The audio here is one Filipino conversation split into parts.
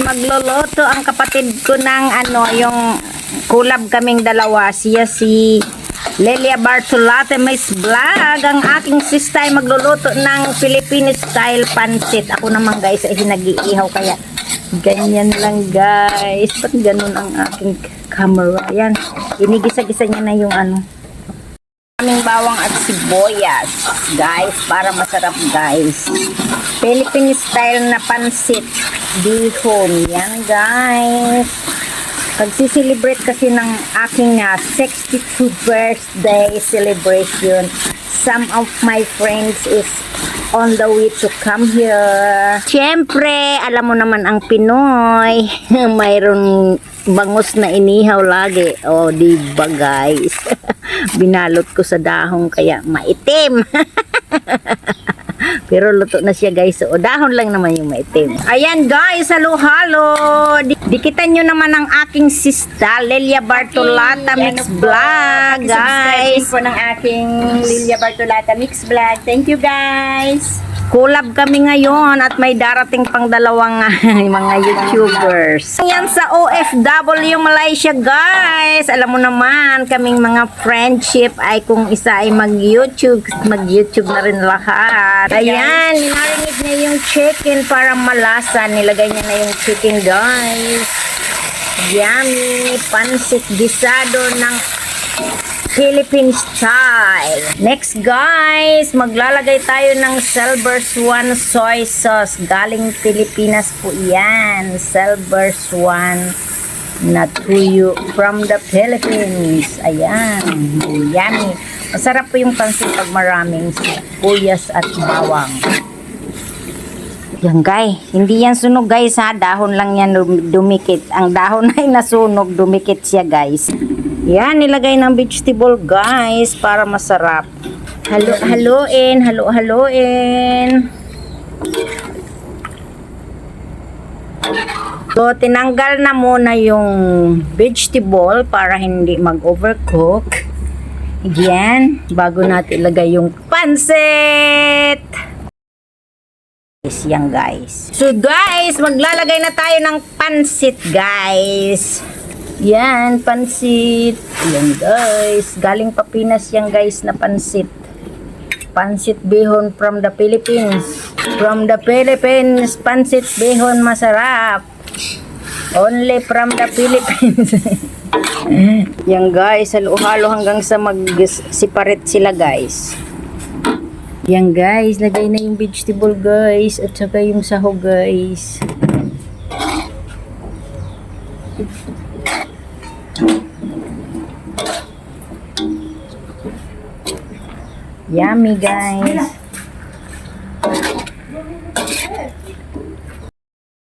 magluluto ang kapatid ko ng yung kulab kaming dalawa. Siya si Lelia Bartolata Miss Vlog. Ang aking sister ay magluluto ng Philippine style pancit. Ako naman guys ay nag-iihaw kaya ganyan lang guys. Ba't ganun ang aking camera? Yan, inigisa-gisa niya na yung aming bawang at sibuyas guys para masarap guys. Philippine style na pancit bihon yan guys. Pagsi-celebrate kasi ng aking 62 birthday celebration. Some of my friends is on the way to come here. Siyempre, alam mo naman ang Pinoy, mayroon bangus na inihaw lagi. O, diba guys? Binalot ko sa dahon kaya maitim. Pero luto na siya guys. O, dahon lang naman yung maitim. Ayan guys, halo-halo. Dikitan nyo naman ang aking sista, Lelia Bartolata Mix Vlog, guys. Po ng aking Lelia Bartolata Mix Vlog. Thank you guys. Collab kami ngayon at may darating pang dalawang mga YouTubers. Yan sa OFW Malaysia guys. Alam mo naman, kaming mga friendship ay kung isa ay mag-YouTube na rin lahat. Ayan, narinig niya yung chicken para malasa. Nilagay niya na yung chicken guys. Yummy, pancit gisado ng Philippine style. Next guys, maglalagay tayo ng Silver Swan soy sauce. Galing Pilipinas po yan. Silver Swan na tuyo from the Philippines. Ayan, yummy. Masarap po yung pancit pag maraming sibuyas at bawang. Yan guys, hindi yan sunog guys ha. Dahon lang yan dumikit. Ang dahon ay nasunog, dumikit siya guys. Yan, nilagay ng vegetable guys para masarap. Halo-haloin, halo-haloin. So, tinanggal na muna yung vegetable para hindi mag-overcook. Yan, bago natin ilagay yung pancit. Yan guys. So guys, maglalagay na tayo ng pancit guys. Yan, pancit. Yan guys. Galing pa Pinas yan guys na pancit. Pancit bihon from the Philippines. From the Philippines, pancit bihon masarap. Only from the Philippines. Yan guys, halo-halo hanggang sa mag-separate sila guys. Yan guys, lagay na yung vegetable guys at saka yung sahog guys. Yummy guys.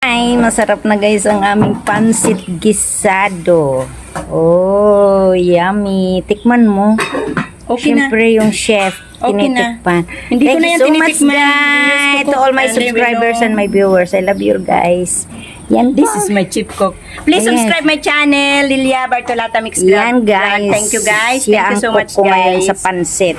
Ay, masarap na guys ang aming pancit gisado. Oh, yummy. Tikman mo. Okay Siyempre yung chef. Okay na. Hindi ko na yan tinitikman guys. To all my subscribers and my viewers. I love you guys. Yan This is my chief cook. Please subscribe my channel, Lelia Bartolata Mix Vlog. Yan guys. Thank you guys. Siya Thank you so ang much cook ko ngayon guys. sa pansit.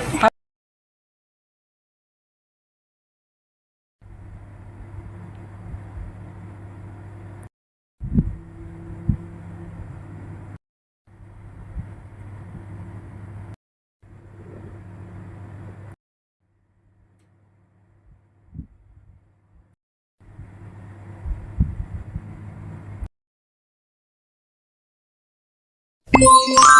Yeah.